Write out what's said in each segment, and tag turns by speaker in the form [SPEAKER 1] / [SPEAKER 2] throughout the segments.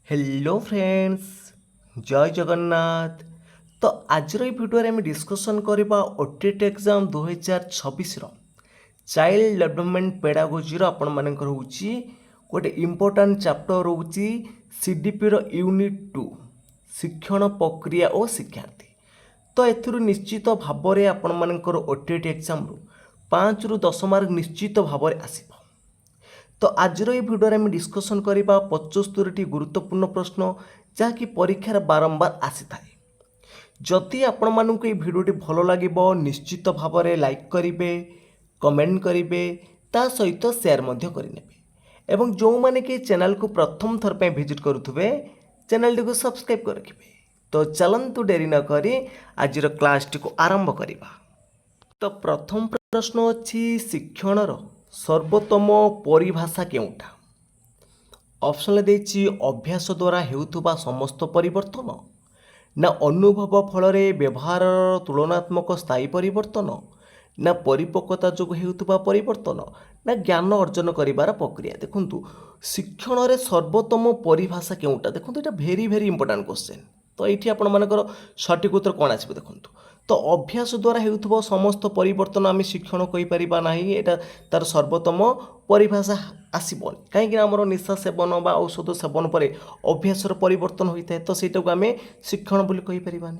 [SPEAKER 1] Hello friends, जय जगन्नाथ। तो आज भिडियो आम डिस्कसन करवा OTT exam 2026 child development pedagogy आपण मानकर होची गोटे इम्पोर्टाट चैप्टर रोची सीडीपी यूनिट 2 शिक्षण प्रक्रिया और शिक्षार्थी। तो एथिरु निश्चित भाव में आपण मानकर ओटीटी एग्जाम 5 रु 10 मार्क निश्चित भाव में आसीबो। तो आज भिडियो आम डिस्कसन करवा 75टी गुरुत्वपूर्ण प्रश्न जहाँकि परीक्षार बारंबार आसी थाए। जदि आपण मानक ये भिडियोटी भल लगे निश्चित भाव में लाइक करेंगे, कमेंट करेंगे, ता सहित शेयर करेंगे। एवं जो मैंने कि चैनल को प्रथम थर पे विजिट करुवे चैनल को सब्सक्राइब कर रखिए। तो चलतु डेरी न करी आज क्लास टी को आरंभ करवा। तो प्रथम प्रश्न अच्छी शिक्षणर सर्वोत्तम परिभाषा केउटा? ऑप्शन देछि अभ्यास द्वारा हेउथुबा समस्त परिवर्तन, ना अनुभव फल व्यवहार तुलनात्मक स्थायी परिवर्तन, ना परिपक्वता जो हेउथुबा परिवर्तन, ना ज्ञान अर्जन करिवार प्रक्रिया। देखंतु शिक्षण रे सर्वोत्तम परिभाषा केउटा? देखंतु एटा भेरी भेरी इंपोर्टेंट क्वेश्चन। तो ये आपण मानकर सठिक उत्तर कौन आसो देखो। तो अभ्यास द्वारा हेउथुबा समस्त परिवर्तन आम शिक्षण कहीपर ना, यहाँ तार सर्वोत्तम परिभाषा आसबन कहीं आमर निशा सेवन बा औषध सेवन पर अभ्यासर परिवर्तन होता है। तो सहीटा को आम शिक्षण बोली कहीपर।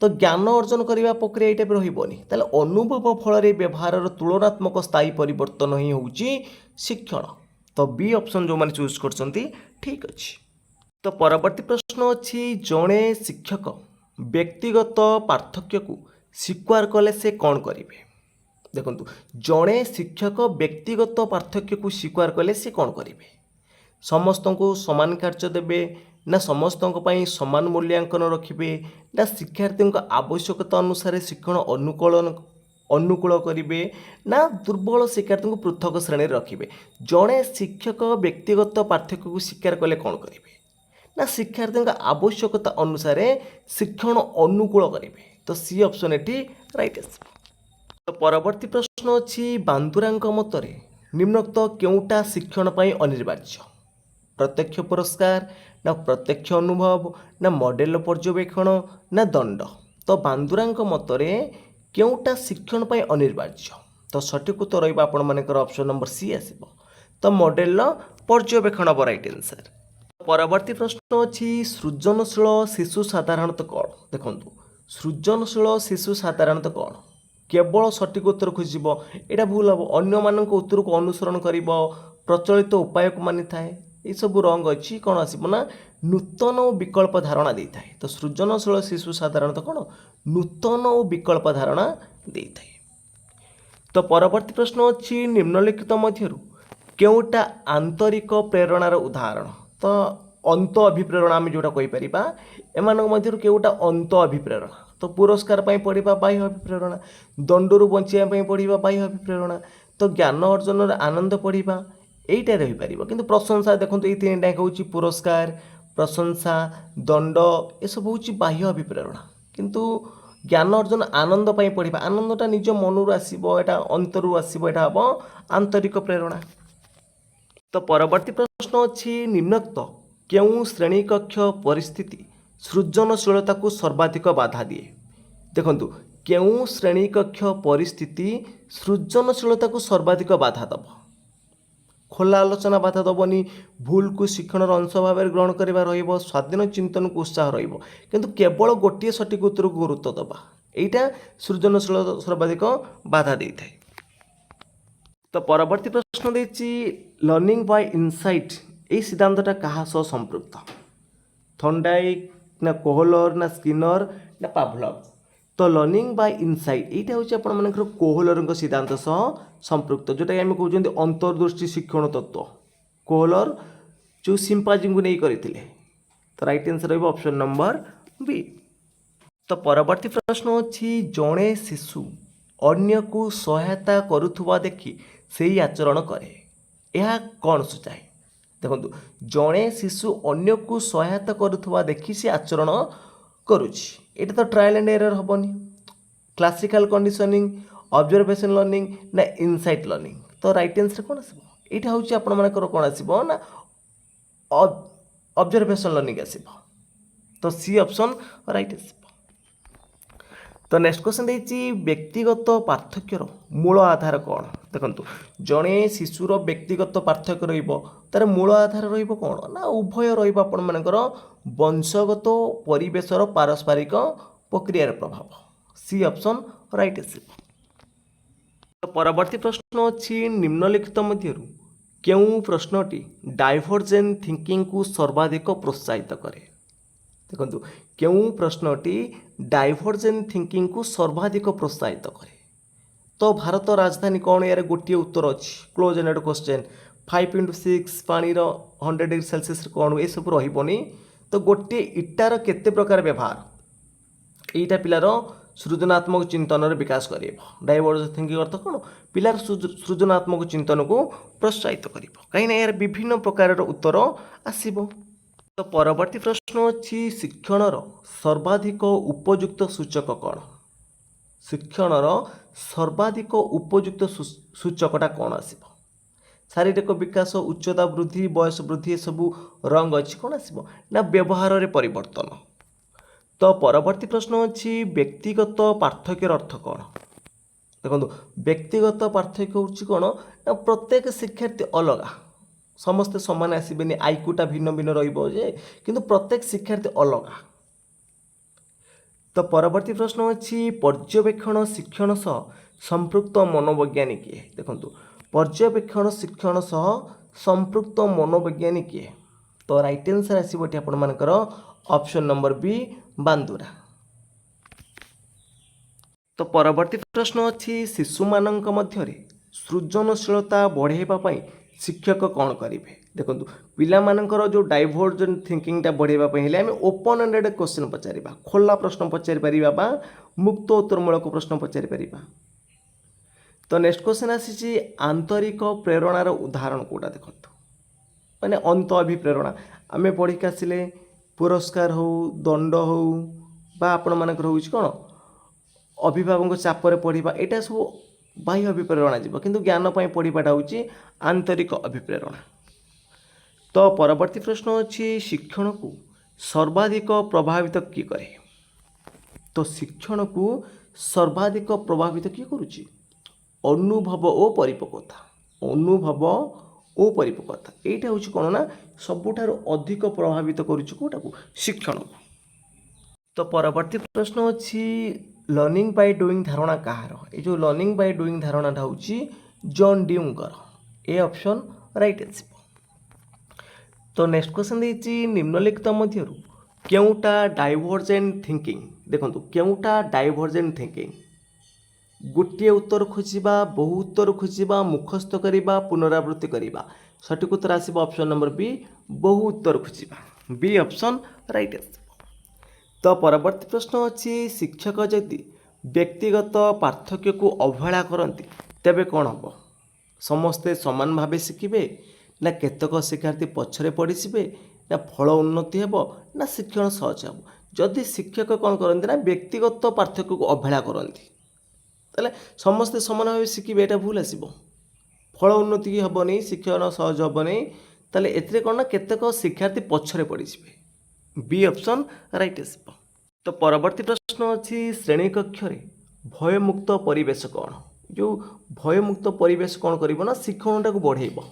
[SPEAKER 1] तो ज्ञान अर्जन करने प्रक्रिया ये टाइप रही ताले अनुभव फल व्यवहार तुलनात्मक स्थायी परिवर्तन ही हूँ शिक्षण। तो बी ऑप्शन जो मैंने चूज कर ठीक अच्छे। तो परवर्ती प्रश्न अच्छी जड़े शिक्षक व्यक्तिगत पार्थक्य को स्वीकार कले से कौन करेंगे? देखो जड़े शिक्षक व्यक्तिगत पार्थक्य को स्वीकार कले से कौन करेंगे? समस्त को समान कार्य देवे, ना समस्त समान मूल्यांकन रखिए, ना शिक्षार्थी आवश्यकता अनुसार शिक्षण अनुकूल करेंगे, ना दुर्बल शिक्षार्थी को पृथक श्रेणी रखिए। जड़े शिक्षक व्यक्तिगत पार्थक्य को स्वीकार कले कौन करेंगे? ना शिक्षार्थी आवश्यकता अनुसार शिक्षण अनुकूल करेंगे। तो सी ऑप्शन ये राइट आंसर। तो परवर्ती प्रश्न अच्छी बांदुरा मतरे निम्नोक्त केउटा शिक्षण पाई अनिवार्य? प्रत्यक्ष पुरस्कार, ना प्रत्यक्ष अनुभव, ना मॉडल पर्यवेक्षण, ना दंड। तो बांदुरा मतरे केउटा शिक्षण पाई अनिवार्य? तो सठिक उत्तर रहा आपण मानकर ऑप्शन नंबर सी आसीबो। तो मॉडल पर्यवेक्षण राइट आंसर। परवर्ती प्रश्न अच्छी सृजनशील शिशु साधारणतः कौन? देखो सृजनशील शिशु साधारणतः कौन? केवल सठिक उत्तर खोजब यहाँ भूल हम। अन्य मान उत्तर को अनुसरण कर प्रचलित उपाय को मानि थाए, ये सब रंग अच्छी कौन आसब ना नूतन और विकल्प धारणा दे थाए। तो सृजनशील शिशु साधारणतः कौन? नूतन और विकल्प धारणा दे थाए। तो परवर्ती प्रश्न अच्छी निम्नलिखित मध्यरु केउटा आंतरिक प्रेरणार उदाहरण? तो अंत अभिप्रेरणा आम जोटा कहीपर एम केउटा अंत अभिप्रेरणा? तो पुरस्कार पढ़ा बाह्य अभिप्रेरणा, दंडरू बचाई पढ़ा बाह्य अभिप्रेरणा, तो ज्ञान अर्जन आनंद पढ़ा यहीटा रहीपर। किंतु प्रशंसा देखो ये तीन टाइम हूँ पुरस्कार, प्रशंसा, दंड ये सब हूँ बाह्य अभिप्रेरणा। किंतु ज्ञान अर्जन आनंद पढ़ा, आनंदटा निज मनरू आसो, यहाँ अंतरू आसो, यहाँ हम आंतरिक प्रेरणा। तो परवर्ती प्रश्न अच्छी निम्नोक्त क्यों श्रेणी कक्ष परिस्थिति सृजनशीलता को सर्वाधिक बाधा दिए? देखो क्यों श्रेणी कक्ष परिस्थिति सृजनशीलता को सर्वाधिक बाधा दब? खोला आलोचना बाधा दबनी, भूल को शिक्षण अंश भाव ग्रहण करवा रही, स्वाधीन चिंतन को उत्साह रु केवल गोटे सठिक उत्तर को गुरुत्व दबा, यहाँ सृजनशील सर्वाधिक बाधा दे थाए। तो परवर्ती प्रश्न देछि लर्निंग बाय इनसाइट ये सिद्धांतटा कहा सह संपृक्त? थर्नडाइक, ना कोहलर, ना स्किनर, ना पाभलव? तो लर्निंग बाय इनसाइट यहाँ हूँ आप कोहलर सिद्धांत सह संपृक्त, जोटा आम कहते अंतर्दृष्टि शिक्षण तत्व। कोहलर जो सिंपाजी को नहीं करते। तो राइट आंसर रही ऑप्शन नंबर बी। तो परवर्ती प्रश्न अच्छी जड़े शिशु अन्य को सहायता करुवा देखि से ही आचरण करे, यह कौन सूचाए? देखो जड़े शिशु अन्य को सहायता करुवा देखि से आचरण करुच्ची, यहाँ तो ट्रायल एंड एरर हेनी। क्लासिकल कंडीशनिंग, ऑब्जर्वेशन लर्निंग, ना इनसाइट लर्निंग? तो राइट आंसर कौन आसो? यहाँ हूँ आपण मानकर कौन आसो ना ऑब्जर्वेशन लर्निंग आसीबो तो सी ऑप्शन राइट आसीबो। तो नेक्स्ट क्वेश्चन देछि व्यक्तिगत पार्थक्यर मूल आधार कौन देखंतु जड़े शिशुर व्यक्तिगत पार्थक्य रहिबो तार मूल आधार रहिबो कौन ना उभय रहिबो आपण मानकर वंशगत परिवेशर पारस्परिक प्रक्रियार प्रभाव सी ऑप्शन राइट आसीबो। तो परवर्ती प्रश्न अछि निम्नलिखित मध्यरु केउं प्रश्नटी डाइवर्जेंट थिंकिंग को सर्वाधिक प्रोत्साहित करे देखो केउं प्रश्नटी डाइवर्जेंट थिंकिंग को सर्वाधिक प्रोत्साहित करे तो भारत राजधानी कौन यार गोटे उत्तर अच्छी क्लोज एंडेड क्वेश्चन 5 × 6 पानी 100 डिग्री सेल्सियस कौन ये सब रही तो गोटे इटार केते प्रकार व्यवहार यहीटा पिलार सृजनात्मक चिंतन विकास कर डाइवर्जेंट थिंकिंग अर्थ कौन पिलार सृजनात्मक चिंतन को प्रोत्साहित कर कहीं यार विभिन्न प्रकार उत्तर आसब। तो परवर्ती प्रश्न अच्छी शिक्षणर सर्वाधिक उपयुक्त सूचक कौन शिक्षणर सर्वाधिक उपयुक्त सूचकटा कौन आसब शारीरिक विकास उच्चता वृद्धि बयस वृद्धि सब रंग अच्छी कौन आसब ना व्यवहार रे परिवर्तन। तो परवर्ती प्रश्न अच्छी व्यक्तिगत पार्थक्यर अर्थ कौन देखो व्यक्तिगत पार्थक्य होची कौन ना प्रत्येक शिक्षार्थी अलग समस्ते समान आसबेनि आईक्यूटा भिन्न भिन्न रहिबो जे किंतु प्रत्येक शिक्षार्थी अलग। तो परवर्ती प्रश्न अच्छी पर्यवेक्षण शिक्षण सह संपृक्त मनोवैज्ञानिक किए देखो पर्यवेक्षण शिक्षण सह संपृक्त मनोवैज्ञानिक किए तो राइट आंसर आसब आपण मानकर ऑप्शन नंबर बी बांदुरा। तो परवर्ती प्रश्न अच्छी शिशु मानक मध्यरे सृजनशीलता बढ़ाइबा पई शिक्षक कौन करेंगे देखो पिला मानकर जो डाइवर्जेंट थिंकिंगटा बढ़ाइबा हेले आम ओपन एंडेड क्वेश्चन पचारिबा खोला प्रश्न पचारि परिबा मुक्त उत्तरमूलक प्रश्न पचारि परिबा। तो नेक्स्ट क्वेश्चन आसी आंतरिक प्रेरणार उदाहरण कोटा देखो माने अंत अभिप्रेरणा आम पढ़िक आसिले पुरस्कार हो दंड हो बा आपण मानकर होउछि कोन अभिभावक चापर पढ़ा यहाँ सब बाह्य अभिप्रेरणा जीव किंतु ज्ञान पाई पढ़ाटा हूँ आंतरिक अभिप्रेरणा। तो परवर्ती प्रश्न अच्छी शिक्षण को सर्वाधिक प्रभावित किए करे तो शिक्षण को सर्वाधिक प्रभावित किए करुच्ची अनुभव और परिपक्वता अनुभव और परिपक्वता यहाँ हूँ कौन ना सबुठार अधिक प्रभावित करुच्ची कौटा को शिक्षण को। तो परवर्ती प्रश्न अच्छी लर्निंग बाय डूइंग धारणा कହାର ये जो लर्निंग बाय डूइंग धारणाटा हूँ जॉन ड्यूंकर ए ऑप्शन राइट आसब। तो नेक्स्ट क्वेश्चन देछि निम्नलिखित मध्यरु केउटा डाइवर्जेंट थिंकिंग देखो केउटा डाइवर्जेंट थिंकिंग गोटे उत्तर खोजा बहु उत्तर खोजा मुखस्थ करवा पुनरावृत्ति करवा सठिक उत्तर आसब ऑप्शन नंबर बी बहु उत्तर खोजा बी ऑप्शन राइट आसब। तो परवर्ती प्रश्न अच्छी शिक्षक यदि व्यक्तिगत पार्थक्य को अवहेला करती तेबे कौन हम समस्ते समान भाव शिखिबे ना केतक शिक्षार्थी पछरे पड़े ना फल उन्नति हेब ना शिक्षण सहज हेब जदि शिक्षक कौन करती ना व्यक्तिगत पार्थक्य को अवहेला करती ताले समस्ते समान भाव शिखिबे यहाँ भूल आसब फल उन्नति हेबनी शिक्षण सहज हेबनी ताले एथिरे कौन ना केतक शिक्षार्थी पछरे पड़े बी ऑप्शन राइट आसब। तो परवर्ती प्रश्न अच्छी श्रेणी कक्ष भयमुक्त परिवेश कौन जो भयमुक्त परिवेश कौन करिवो ना शिक्षणटा को बढ़ेइबो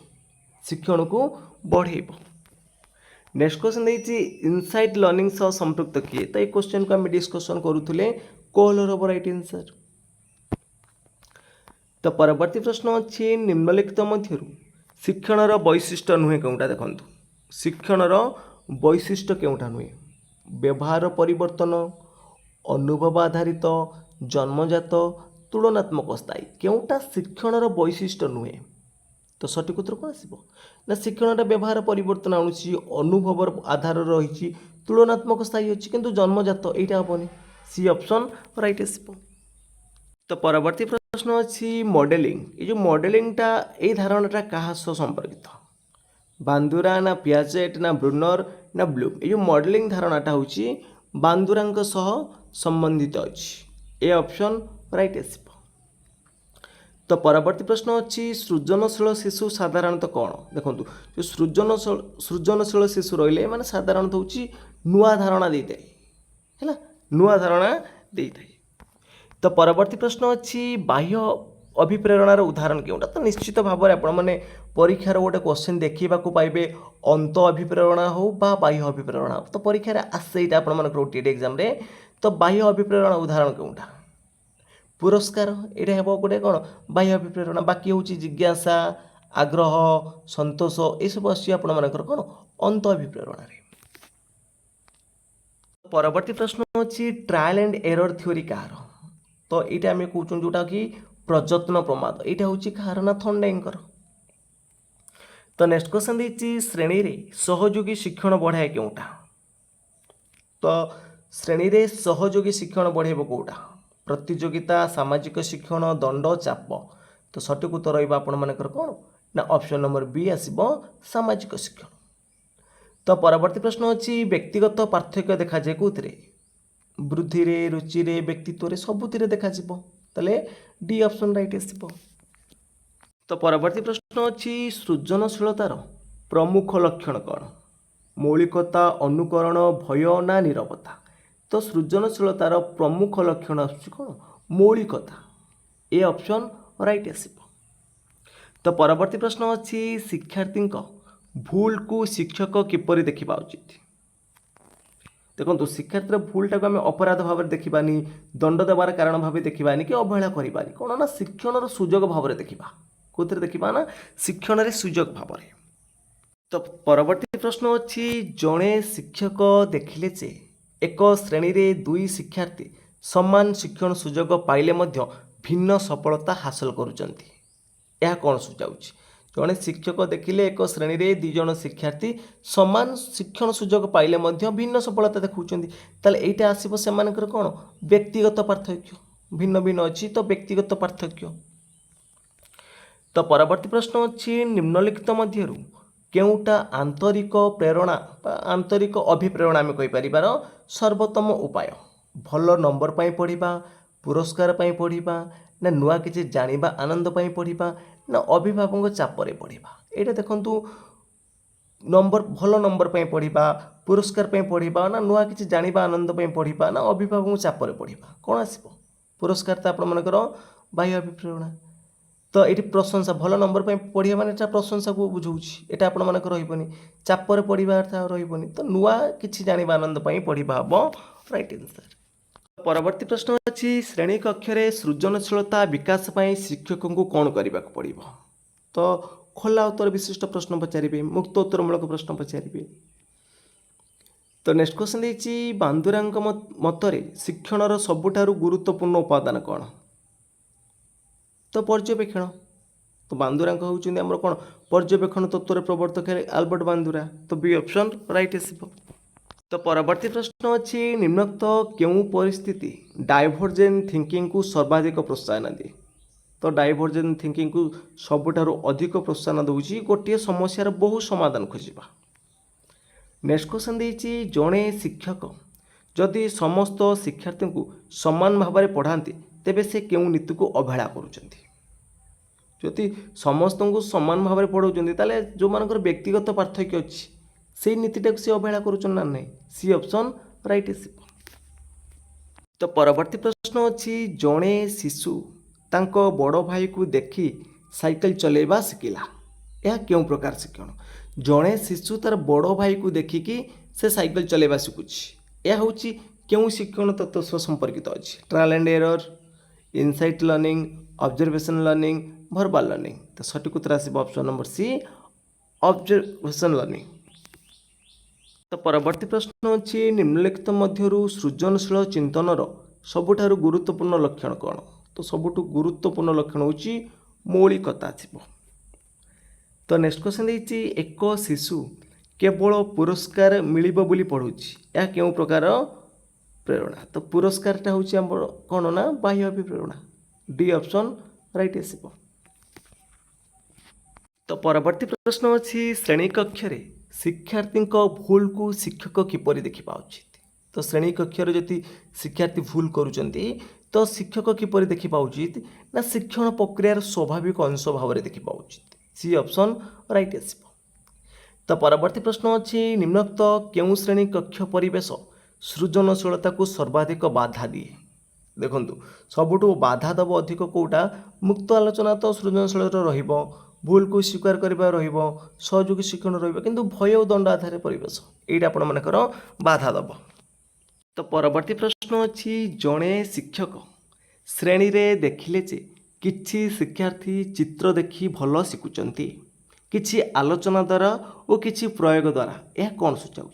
[SPEAKER 1] शिक्षण को बढ़ेइबो। नेक्स्ट क्वेश्चन देछि इनसाइट लर्निंग सह संपृक्त किए तो ये क्वेश्चन को आम डिस्कशन करूथुले कोहलर हब राइट आंसर। तो परवर्ती प्रश्न अच्छी निम्नलिखित मध्यरु शिक्षणर वैशिष्ट्य नुहे केउटा देखंतु शिक्षणर वैशिष्ट्य केउटा नुहे व्यवहार परिवर्तन अनुभव आधारित जन्मजात तुलनात्मक स्थायी केउटा शिक्षणर वैशिष्ट्य नुहे तो सठिक उत्तर कौन आसब ना शिक्षणटा व्यवहार परिवर्तन आणुची अनुभवर आधार रही तुलनात्मक स्थायी अच्छी किंतु जन्मजात यहाँ हेनी सी ऑप्शन राइट आसब। तो परवर्ती प्रश्न अच्छी मॉडलिंग ये जो मॉडलिंगटा ये धारणाटा क्या सह संपर्कित बांदुरा ना पियाजेट ना ब्रुनर ना ब्लूम ये जो मॉडलिंग धारणाटा हूँ बांदुरा सह संबंधित अच्छी ए ऑप्शन राइट आसब। तो परवर्ती प्रश्न अच्छी सृजनशील शिशु साधारणतः कौन देखो जो सृजनशील शिशु रहिले माने साधारणतः हूँ नुआ धारणा देते है नुआ धारणा देते। तो परवर्ती प्रश्न अच्छी बाह्य अभिप्रेरणार उदाहरण केउटा तो निश्चित भाव में आपण मैंने परीक्षार गोटे क्वेश्चन देखा पाइबे अंत अभिप्रेरणा हो बा बाह्य अभिप्रेरणा हो तो परीक्षार आसे ये आप एग्जाम रे तो बाह्य अभिप्रेरणा उदाहरण केउटा पुरस्कार ये हे गोटे कौन बाह्य अभिप्रेरणा बाकी हूँ जिज्ञासा आग्रह संतोष ये सब आपर कौन अंत अभिप्रेरणा। परवर्ती प्रश्न अच्छी ट्रायल एंड एरर थ्योरी कहार तो ये आम कौन जोटा कि प्रजत्न प्रमाद यहाँ हूँ कहार ना थंडाईकर। तो नेक्स्ट क्वेश्चन देती श्रेणी रे सहयोगी शिक्षण बढ़ाए केउटा तो श्रेणी रे सहयोगी शिक्षण बढ़ेब कौटा प्रतियोगिता सामाजिक शिक्षण दंड चाप तो सठिक उत्तर रहा आपर कौन ना ऑप्शन नंबर बी आसब सामाजिक शिक्षण। तो परवर्ती प्रश्न अच्छी व्यक्तिगत पार्थक्य देखा जाए कौन वृद्धि रे रुचि रे व्यक्तित्व रे सबुति देखा ताले डी ऑप्शन राइट आसब। तो परवर्ती प्रश्न अच्छी सृजनशीलतार प्रमुख लक्षण कौन मौलिकता अनुकरण भय ना नीरवता तो सृजनशीलतार प्रमुख लक्षण आसुची मौलिकता ए ऑप्शन राइट आसब। तो परवर्ती प्रश्न अच्छी शिक्षार्थी भूल को शिक्षक किपरि देखा उचित देखो शिक्षार्थी भूलटा को आम अपराध भाव में देखानी दंड देवार कारण भाव देखानी कि अवहेला करानी कौन ना शिक्षण सुजोग भाव में देखा कौन देखा ना शिक्षण सुजोग भाव में। तो परवर्ती प्रश्न अच्छी जड़े शिक्षक देखिले जे एक श्रेणी रे दुई शिक्षार्थी समान शिक्षण सुजोग पाइले मध्य भिन्न सफलता हासिल करुचंती यह कौन सुझाउछि जड़े शिक्षक देखिले एक श्रेणी रे दुई जन शिक्षार्थी समान शिक्षण सुजोग पाइले मध्य भिन्न सफलता देखुचंती ताले एटा आसीबो सेमानकर कौन व्यक्तिगत पार्थक्य भिन्न भिन्न अच्छी तो व्यक्तिगत पार्थक्य। तो परवर्ती प्रश्न अच्छी निम्नलिखित मध्यरु केउटा आंतरिक प्रेरणा आंतरिक अभिप्रेरणा आम कहीपर सर्वोत्तम उपाय भल नंबर पाई पढ़ा पुरस्कार पाई पढ़ा ना नुआ किसी जानिबा आनंद पाई पढ़ा ना अभिभावक चापरे पढ़ा ये देखु नंबर भल नंबर पाई पढ़ा पुरस्कार पाई पढ़ा ना नुआ किसी जानिबा आनंद पाई पढ़ा ना अभिभावक चापरे पढ़ा कौन आसब पुरस्कार तो आपण मानकर बाह्य अभिप्रेरणा। तो ये प्रशंसा भल नंबर पर पढ़ा माने प्रशंसा को बुझाऊँगी यहाँ आपण मानक रही चापर पढ़ा रही तो नुआ किसी जानिबा आनंद पढ़ा हम राइट आंसर। परवर्ती प्रश्न अच्छी श्रेणी कक्ष सृजनशीलता विकास पाई शिक्षक को कौन करने को पड़ो तो खोला उत्तर विशिष्ट प्रश्न पचारे मुक्त उत्तरमूलक प्रश्न पचारे। तो नेक्स्ट क्वेश्चन देखिए बांदुरा मतरे शिक्षण सबुठारु गुरुत्वपूर्ण उपादान कौन तो पर्यवेक्षण तो बांदुरा होउछन्ती हमर कोन पर्यवेक्षण तत्वर प्रवर्तक आल्बर्ट बांदुरा तो बी ऑप्शन राइट आसीबो। तो परवर्ती प्रश्न अच्छी निम्नोक्त केउ परिस्थिति डाइवर्जेंट थिंकिंग को सर्वाधिक प्रोत्साहन दिए तो डाइवर्जेंट थिंकिंग को सबुठारु अधिक प्रोत्साहन दउछि गोटे समस्यार बहु समाधान खोजिबा। नेक्स्ट क्वेश्चन देछि जणे शिक्षक जदि समस्त शिक्षार्थी को समान भाव में पढ़ाती तेबे से केउ नीति को अवहेला करुचंती जदि समस्त को समान भाव में पढ़ाउचंती ताले जो मानकर व्यक्तिगत पार्थक्य अच्छी से नीतिटा से अवहेला करुचन ना नहीं सी ऑप्शन राइट आसीबो। तो परवर्ती प्रश्न अच्छी जड़े शिशु तांको बड़ भाई को देखी साइकिल चलेबा शिकिला यह क्यों प्रकार शिक्षण जड़े शिशु तार बड़ भाई को देखिकी से साइकिल चलेबा शिखुची यह हूँ क्यों शिक्षण तत्व सह संपर्कित अच्छी trial and error insight learning observation learning verbal learning तो सठिक उत्तर आसीबो option number C observation learning. तो परवर्ती प्रश्न अच्छी निम्नलिखित मध्यरु सृजनशील चिंतनर सबुठारु गुरुत्वपूर्ण लक्षण कौन तो सबुठु गुरुत्वपूर्ण लक्षण होची मौलिकता आसीबो। तो नेक्स्ट क्वेश्चन देछि एक शिशु केवल पुरस्कार मिलिबो बोली पढुछि या केउ प्रकार प्रेरणा तो पुरस्कारटा होची हमर कोन ना बाह्य अभिप्रेरणा डी ऑप्शन राइट आसीबो। तो परवर्ती प्रश्न अच्छी श्रेणी कक्ष शिक्षार्थी भूल को शिक्षक किपरि देखा उचित तो श्रेणी कक्षर जदि शिक्षार्थी भूल करुचंती तो शिक्षक किपर देखा उचित ना शिक्षण प्रक्रियार स्वाभाविक अंश भाव में देखा उचित सी ऑप्शन राइट आसो। तो परवर्ती प्रश्न अच्छी निम्नोक्त केउं श्रेणी कक्ष परिवेश सृजनशीलता को सर्वाधिक बाधा दिए देखु सबुठ बाधा दब अधिक कौटा मुक्त आलोचना तो सृजनशील रहिबो भूल को स्वीकार करबा रहिबो सहयोगी शिक्षण रहिबो किंतु भय और दंड आधार परिवेश एटा आपण मानकर बाधा दब। तो परवर्ती प्रश्न अच्छी जड़े शिक्षक श्रेणी रे देखिले जे किछि शिक्षार्थी चित्र देखि भल शिखुचंती किछि आलोचना द्वारा और किछि प्रयोग द्वारा यह कौन सूचाऊँ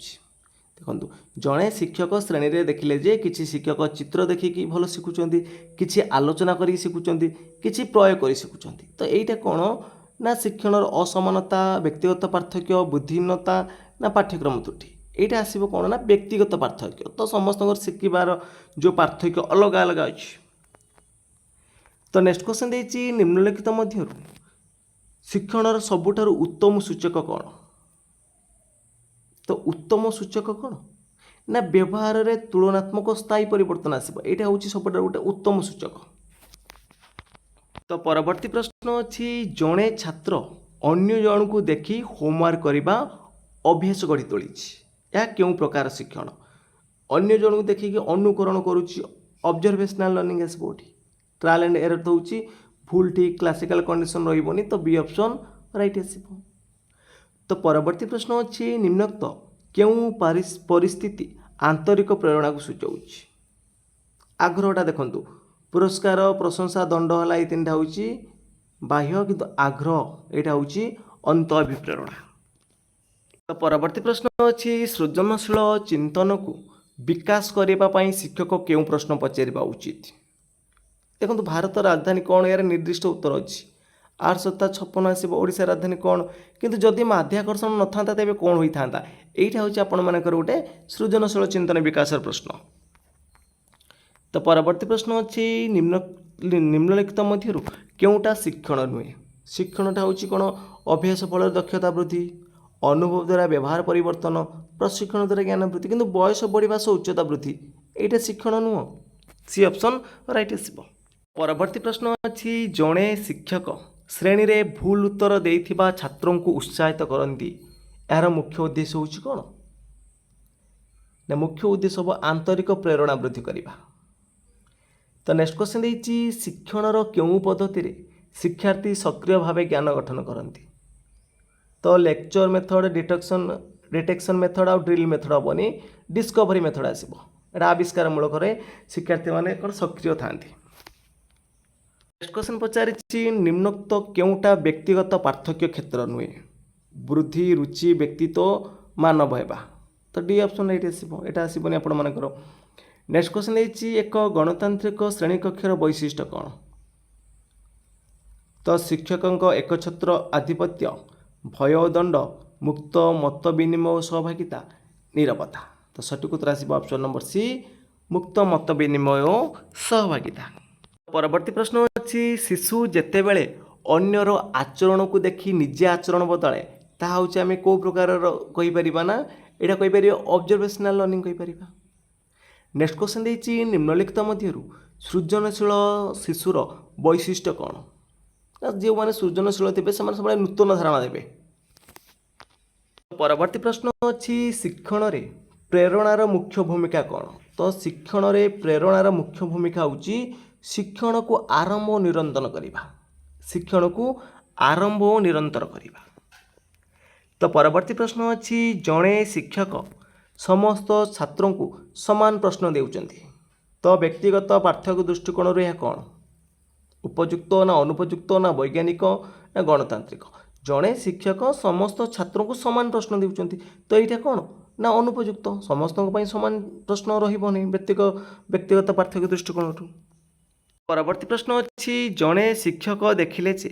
[SPEAKER 1] देखो जड़े शिक्षक श्रेणी रे देखिले जे किछि शिक्षक चित्र देखिकी भल शिखुचंती किछि आलोचना करी शिखुचंती किछि प्रयोग करी शिखुचंती तो एइटा कौन ना शिक्षण असमानता व्यक्तिगत पार्थक्य बुद्धिहीनता ना पाठ्यक्रम त्रुटि एटा आसीबो कौन ना व्यक्तिगत पार्थक्य तो समस्त शिखिबार जो पार्थक्य अलग अलग अछि। तो नेक्स्ट क्वेश्चन देछि निम्नलिखित मध्यरु शिक्षणर सबुठारु उत्तम सूचक कौन तो उत्तम सूचक कौन ना व्यवहार रे तुलनात्मक स्थायी परिवर्तन आसीबो एटा होछि सबुठारु गोटे उत्तम सूचक। तो परवर्ती प्रश्न अच्छी जड़े छात्र अन्य जन को देखी होमवर्क करने अभ्यास गढ़ी तोली यह क्यों प्रकार शिक्षण अन्य जन को देखिक अनुकरण करुच्ची ऑब्जर्वेशनल लर्निंग आसो ट्रायल एंड एरर तो होची भूल ठीक क्लासिकल कंडीशन रही तो बी ऑप्शन राइट आसो। तो परवर्ती प्रश्न अच्छी निम्नोक्त क्यों परिस्थिति आंतरिक प्रेरणा को सूचाऊँ आग्रहटा देखंतु पुरस्कार प्रशंसा दंड है तीन टा हूँ बाह्य किंतु आग्रह यहाँ हूँ अंत अभिप्रेरणा। तो परवर्ती प्रश्न अच्छी सृजनशील चिंतन को विकास करने शिक्षक क्यों प्रश्न पचार उचित देखो भारत राजधानी कौन यार निर्दिष्ट उत्तर अच्छी 856 आसो ओडिशा राजधानी कौन किंतु जदि माध्याकर्षण न था तेज कौन होता यहाँ हूँ आपण मानकर गोटे सृजनशील चिंतन विकास प्रश्न। तो परवर्ती प्रश्न अच्छी निम्नलिखित मध्यरु केउटा शिक्षण नुहे शिक्षणटा हूँ कौन अभ्यास फल दक्षता वृद्धि अनुभव द्वारा व्यवहार परिवर्तन प्रशिक्षण द्वारा ज्ञान वृद्धि किंतु बयस बढ़िया सह उच्चता वृद्धि यहाँ शिक्षण नुह सी ऑप्शन राइट आसो। परवर्ती प्रश्न अच्छी जड़े शिक्षक श्रेणी रे भूल उत्तर देइथिबा छात्रों को उत्साहित करती यार मुख्य उद्देश्य हूँ कौन ना मुख्य उद्देश्य हम आंतरिक प्रेरणा वृद्धि करवा। तो नेक्स्ट क्वेश्चन देछि शिक्षणर क्यों पद्धति रे शिक्षार्थी सक्रिय भाव ज्ञान गठन करती तो लेक्चर मेथड डिटेक्शन मेथड और ड्रिल मेथड हेनी डिस्कवरी मेथड आसो एटा आविष्कार मूलक शिक्षार्थी माने कौन सक्रिय था। नेक्स्ट क्वेश्चन पचारि निम्नोक्त केउटा व्यक्तिगत पार्थक्य क्षेत्र नुहे वृद्धि रुचि व्यक्तित्व मानव हेबा तो डी ऑप्शन राइट आसो एटा आसबनी आपण मानकर। नेक्स्ट क्वेश्चन देछि एक गणतांत्रिक श्रेणी कक्षर वैशिष्ट्य कौन तो शिक्षकों एकछत्र आधिपत्य भय दंड मुक्त मत विनिमय सहभागिता निरवता तो सठिक उत्तर आसो ऑप्शन नंबर सी मुक्त मत विनिमय सहभागिता। परवर्ती प्रश्न अच्छी शिशु जेतेबेले अन्यर आचरण को देखि निजे आचरण बदले ताहा हूँ आम कौ प्रकार कहीपर ना यहाँ कहीपर ऑब्जर्वेशनल लर्निंग कहीपर। नेक्स्ट क्वेश्चन देछि निम्नलिखित मध्यरु सृजनशील शिशुर वैशिष्ट्य कौन जो मैंने सृजनशील थे से नूतन धारणा देवे। परवर्ती प्रश्न अच्छी शिक्षण रे प्रेरणार मुख्य भूमिका कौन तो शिक्षण रे प्रेरणार मुख्य भूमिका हूँ शिक्षण को आरंभ और निरंतर करवा शिक्षण को आरंभ और निरंतर करवा। तो परवर्ती प्रश्न अच्छी जड़े शिक्षक समस्त छात्रों को समान प्रश्न देउचंती तो व्यक्तिगत पार्थक्य दृष्टिकोण यह कौन उपयुक्त ना अनुपयुक्त ना वैज्ञानिक ना गणतांत्रिक जड़े शिक्षक समस्त छात्रों को समान प्रश्न देउचंती तो यहाँ कौन ना अनुपयुक्त समस्त समान प्रश्न रही व्यक्तिगत पार्थक्य दृष्टिकोण। परवर्ती प्रश्न अच्छी जड़े शिक्षक देखिले जे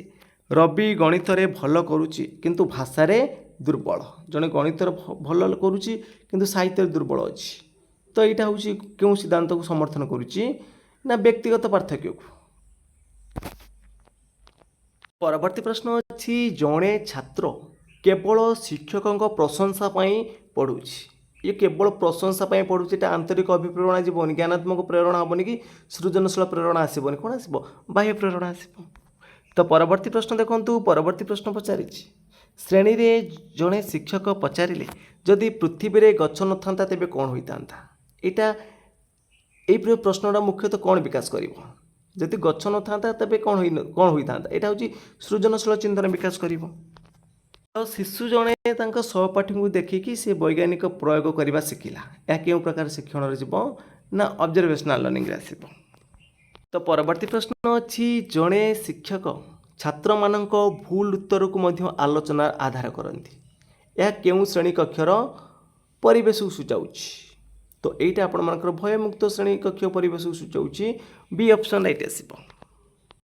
[SPEAKER 1] रवि गणित रे भल करुच्ची किंतु भाषा रे दुर्बल जड़े गणित भल करुच्ची किंतु साहित्य दुर्बल अच्छी तो यहाँ हूँ क्यों सिद्धांत को समर्थन करुच्ची ना व्यक्तिगत पार्थक्य को। परवर्ती प्रश्न अच्छी जड़े छात्र केवल शिक्षकों प्रशंसा पढ़ुची ये केवल प्रशंसा पढ़ुचे आंतरिक अभिप्रेरणा जीवन ज्ञानात्मक प्रेरणा हेनी कि सृजनशील प्रेरणा आसबनी कौन आसो बाह्य प्रेरणा आसो। तो परवर्ती प्रश्न देखूँ परवर्ती प्रश्न पचारि श्रेणी में जड़े शिक्षक पचारे जदि पृथ्वी में गछ न था तेज कौन होता यहाँ ये प्रश्नटा मुख्यतः कौन विकास कर जदि गछ न था तेज कौन होता यहाँ हूँ सृजनशील चिंतन विकास कर। तो शिशु जड़े सहपाठी को देखिकी सी वैज्ञानिक प्रयोग करने शिखला यह क्यों प्रकार शिक्षण जीव ना ऑब्जर्वेशनल लर्निंग आसब। तो परवर्ती प्रश्न अच्छी जड़े शिक्षक छात्र मानक भूल उत्तर को मध्य आलोचना आधार करती यह क्यों श्रेणी कक्षर परिवेश को सूचाऊँ। तो यहीटा आपर भयमुक्त श्रेणी कक्ष परिवेश को सूचाऊँ बी ऑप्शन राइट आसब।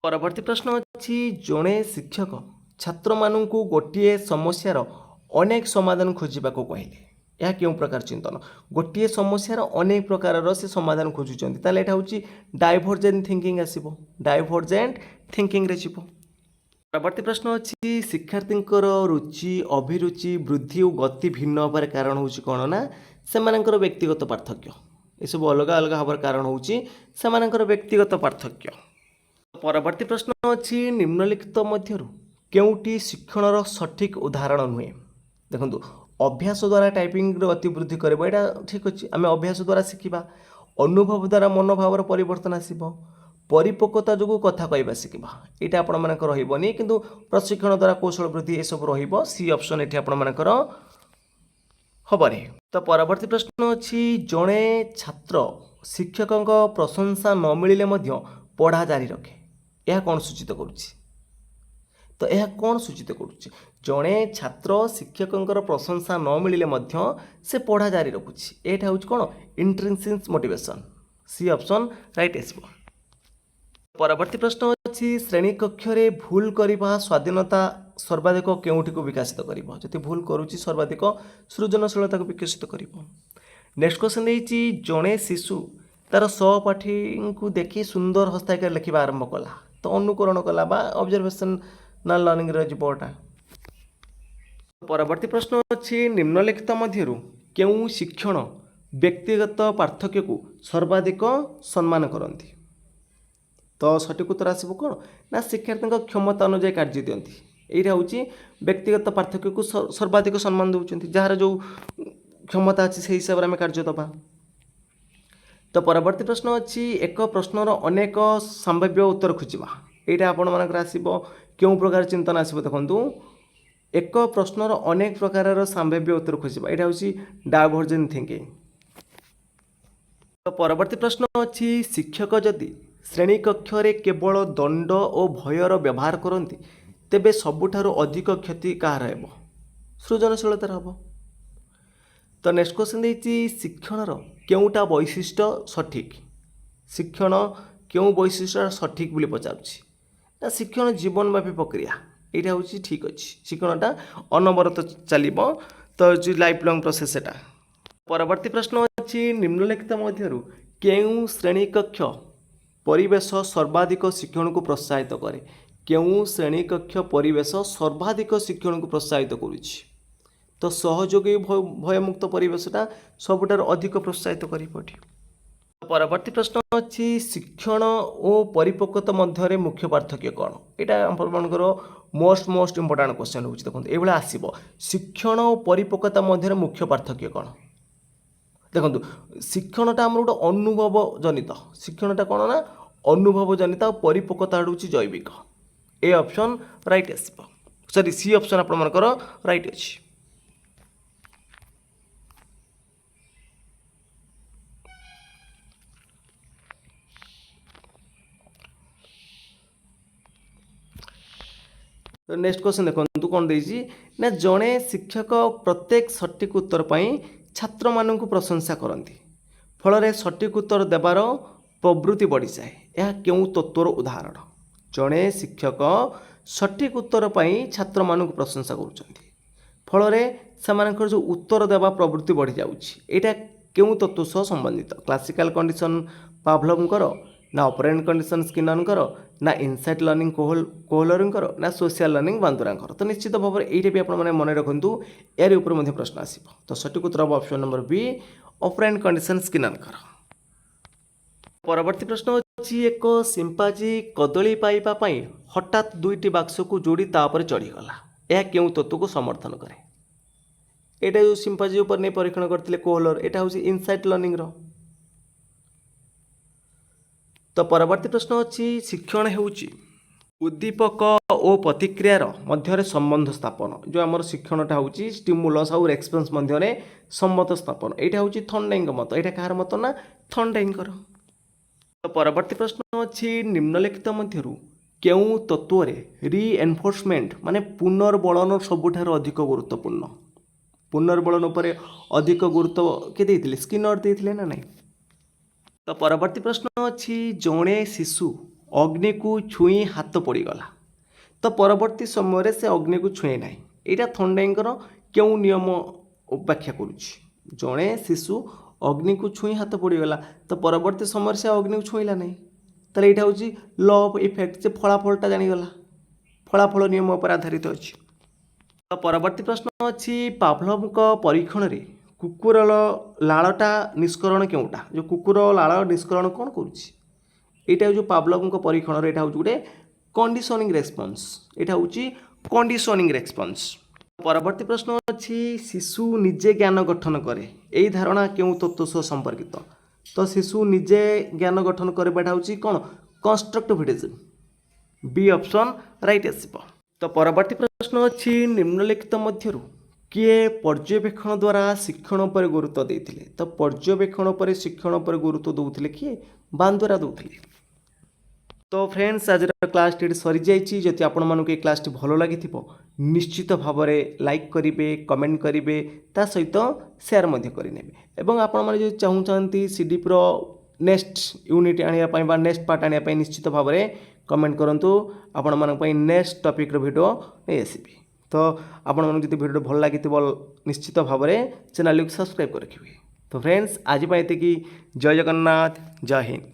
[SPEAKER 1] परवर्ती प्रश्न अच्छी जड़े शिक्षक छात्र मानू गोटे समस्यार अनेक समाधान खोजा को कहले यह क्यों प्रकार चिंतन गोटे समस्यार अनेक प्रकार से समाधान खोजुंट यहाँ हूँ डाइभर्जेंट थिंकिंग आसब डाइभर्जेंट थिंकिंग रे जीव। परवर्ती प्रश्न अच्छी शिक्षार्थी रुचि अभिरुचि वृद्धि और गति भिन्न होबार कारण हूँ कौन ना से व्यक्तिगत पार्थक्य ये सब अलग अलग हबार कारण हूँ से व्यक्तिगत पार्थक्य। परवर्ती प्रश्न अच्छी निम्नलिखित मध्यरु केउटी शिक्षणर सठिक उदाहरण नुहे देखो अभ्यास द्वारा टाइपिंग गति वृद्धि करबो एटा ठीक अच्छे आम अभ्यास द्वारा शिखा अनुभव द्वारा मनोभावर परिवर्तन आसब परिपक्वता जो कथा कहवा शिखा यहाँ आपण मानकर रही किंतु प्रशिक्षण द्वारा कौशल वृद्धि ये सब रहिबो सी ऑप्शन ये आपण मानकर हबरे। तो परवर्ती प्रश्न अच्छी जड़े छात्र शिक्षकों प्रशंसा न मिलिले मध्य पढ़ा जारी रखे यह कौन सूचित करुच्ची। तो यह कौन सूचित करुच्ची जड़े छात्र शिक्षकों प्रशंसा न मिलिले मध्य से पढ़ा जारी रखुच्छी एटा हूँ कौन intrinsic motivation C option right आसब। परवर्ती प्रश्न अच्छी श्रेणी कक्ष भूल करने स्वाधीनता सर्वाधिक केउठी को विकसित करिवो जति भूल करुच्ची सर्वाधिक सृजनशीलता को विकसित करिवो। नेक्स्ट क्वेश्चन देछि जड़े शिशु तार सहपाठी को देखि सुंदर हस्ताक्षर लिखा आरंभ कला तो अनुकरण कला बा ऑब्जर्वेशनल लर्निंग रे जीवटा। परवर्ती प्रश्न अच्छी निम्नलिखित मध्यरु केउ शिक्षण व्यक्तिगत पार्थक्य को सर्वाधिक सम्मान करती। तो सठिक उत्तर आसब कौन ना शिक्षार्थी क्षमता अनुजाई कार्य दियंती यहाँ हूँ व्यक्तिगत पार्थक्य को सर्वाधिक सम्मान दौरान जार जो क्षमता अच्छी से हिसाब से आम कार्य दबा। तो परवर्ती प्रश्न अच्छी एक प्रश्नर अनेक संभाव्य उत्तर खोजा यहाँ आपण मानकर आसब क्यों प्रकार चिंतन आसब देखूँ एक प्रश्नर अनेक प्रकार संभाव्य उत्तर खोजा यहाँ हूँ डाइभर्जेंट थिंकिंग। तो परवर्ती प्रश्न अच्छी शिक्षक जदि श्रेणी कक्ष केवल दंड और भयर व्यवहार करती तेबे सबुठारु अधिक क्षति कहार हेब सृजनशीलतार हम। तो नेक्स्ट क्वेश्चन देछि शिक्षणर केउटा वैशिष्ट्य सठिक शिक्षण क्यों वैशिष्ट्य सठिक बोली पचारुछि ना शिक्षण जीवनव्यापी प्रक्रिया यहाँ हूँ ठीक अच्छे शिक्षणटा अनवरत चलो तो जो लाइफ लंग प्रोसेस एटा। परवर्ती प्रश्न अच्छी निम्नलिखित मध्यरु केउं श्रेणी कक्ष परिवेश सर्वाधिक शिक्षण को प्रोत्साहित करे केउं श्रेणी कक्ष परिवेश सर्वाधिक शिक्षण को प्रोत्साहित करुच्ची। तो सहयोगी भयमुक्त परिवेशटा सबुठार अधिक प्रोत्साहित करी। परवर्ती प्रश्न अच्छी शिक्षण और परिपक्वता मध्य मुख्य पार्थक्य कौन यहाँ आपर मोस्ट इंपोर्टाट क्वेश्चन हो देखो ये आसब शिक्षण और परिपक्वता मध्य मुख्य पार्थक्य कौन देखो शिक्षणटा आम गोटे अनुभव जनित शिक्षणटा कौन ना अनुभव जनित और परिपक्वता हूँ जैविक ए ऑप्शन राइट आसब सॉरी सी ऑप्शन आपमनकर राइट अच्छी। तो नेक्स्ट क्वेश्चन देखो कौन देजी ना जड़े शिक्षक प्रत्येक सठिक उत्तर पाई छात्र मानू प्रशंसा करती फल सठिक उत्तर देवार प्रवृत्ति बढ़ी जाए यह क्यों तत्वर उदाहरण जड़े शिक्षक सठिक उत्तर पाई छात्र मानू प्रशंसा कर जो उत्तर देवा प्रवृत्ति बढ़ी जाऊँगी यहाँ क्यों तत्व सह संबंधित क्लासिकल कंडीशन पाभलवकर ना ऑपरेंट कंडीशन स्किनरଙ୍କର ना इनसाइट लर्निंग कोहलरଙ୍କର ना सोशल लर्निंग बांदुराଙ୍କର। तो निश्चित भाव में ये भी आप मन रखु यार ऊपर मध्य प्रश्न आसो। तो सठिक उत्तर हम option number B operant condition स्किनरଙ୍କର। परवर्ती प्रश्न अच्छी एक सिंपाजी कदली पाइबा हठात दुईटी बाक्स को जोड़ी तापर चढ़ीगला यह क्यों तत्व को समर्थन करे। यहाँ जो सिंपाजी उपर नहीं परीक्षण करते कोहलर यहाँ हूँ इनसाइट लर्निंग रो। तो परवर्ती प्रश्न अच्छी शिक्षण होउची उद्दीपक और प्रतिक्रियार मध्य संबंध स्थापन। जो आमर शिक्षणटा हूँ स्टिमुलस आउ रेस्पन्स मध्य सम्मत स्थापन। यहाँ हूँ थर्नडाइंग मत। यहाँ कहार मत ना थर्नडाइंगर। तो परवर्ती प्रश्न अच्छी निम्नलिखित मध्य केउं तत्व रीएनफोर्समेंट माने पुनर्बलन सबुठार अधिक गुरुत्वपूर्ण। पुनर्बलन उपरे अधिक गुरुत्व किए देइथिले स्किनर देइथिले ना नहीं। तो परवर्ती प्रश्न अच्छी जड़े शिशु अग्नि को छुई हाथ पड़गला तो परवर्ती समय से अग्नि को छुए ना। यहाँ थर्नडाइंगर क्यों नियम व्याख्या करुच्ची। जड़े शिशु अग्नि को छुई हाथ पड़गला तो परवर्ती समय से अग्नि को छुईला नहीं। तो यहाँ हूँ लॉ ऑफ इफेक्ट से फलाफलटा जानीगला फलाफल नियम पर आधारित अच्छी। तो परवर्ती प्रश्न अच्छी पावलोव परीक्षण रे कुकुर लालटा निष्करण क्योंटा। जो कुकुर लाल निष्करण कौन करुच्ची यहाँ जो पावलोव परीक्षण यहाँ हूँ गोटे कंडीशनिंग रेस्पन्स। यहाँ हूँ कंडीशनिंग रेस्पन्स। परवर्ती प्रश्न अच्छी शिशु निजे ज्ञान गठन करे यही धारणा क्यों तत्व सह संपर्कित। तो शिशु निजे ज्ञान गठन करवाटा हूँ कौन कंस्ट्रक्टिविज्म। बी ऑप्शन राइट आसब। तो परवर्ती प्रश्न अच्छी निम्नलिखित मध्यरु किए पर्यवेक्षण द्वारा शिक्षण पर गुरुत्व देते। तो पर्यवेक्षण पर शिक्षण पर गुरुत्व दौले किए बांदुरा दौले। तो फ्रेंड्स आज क्लास टी सरी जाइए। जदि आपण मानक क्लास टी भल लगी निश्चित भाव में लाइक करेंगे कमेंट करेंगे ता सहित शेयर करेंगे। एवं आपण मैंने चाहूँगी सीडी प्रो नेक्स्ट यूनिट आने नेक्स्ट पार्ट आने निश्चित भाव में कमेंट करूँ। आपण मानी नेक्स्ट टॉपिक वीडियो नहीं आसबि। तो आपण मानक जब वीडियो भल लगी निश्चित भाव में चैनल को सब्सक्राइब कर रखिए। तो फ्रेंड्स आज ये जय जगन्नाथ जय हिंद।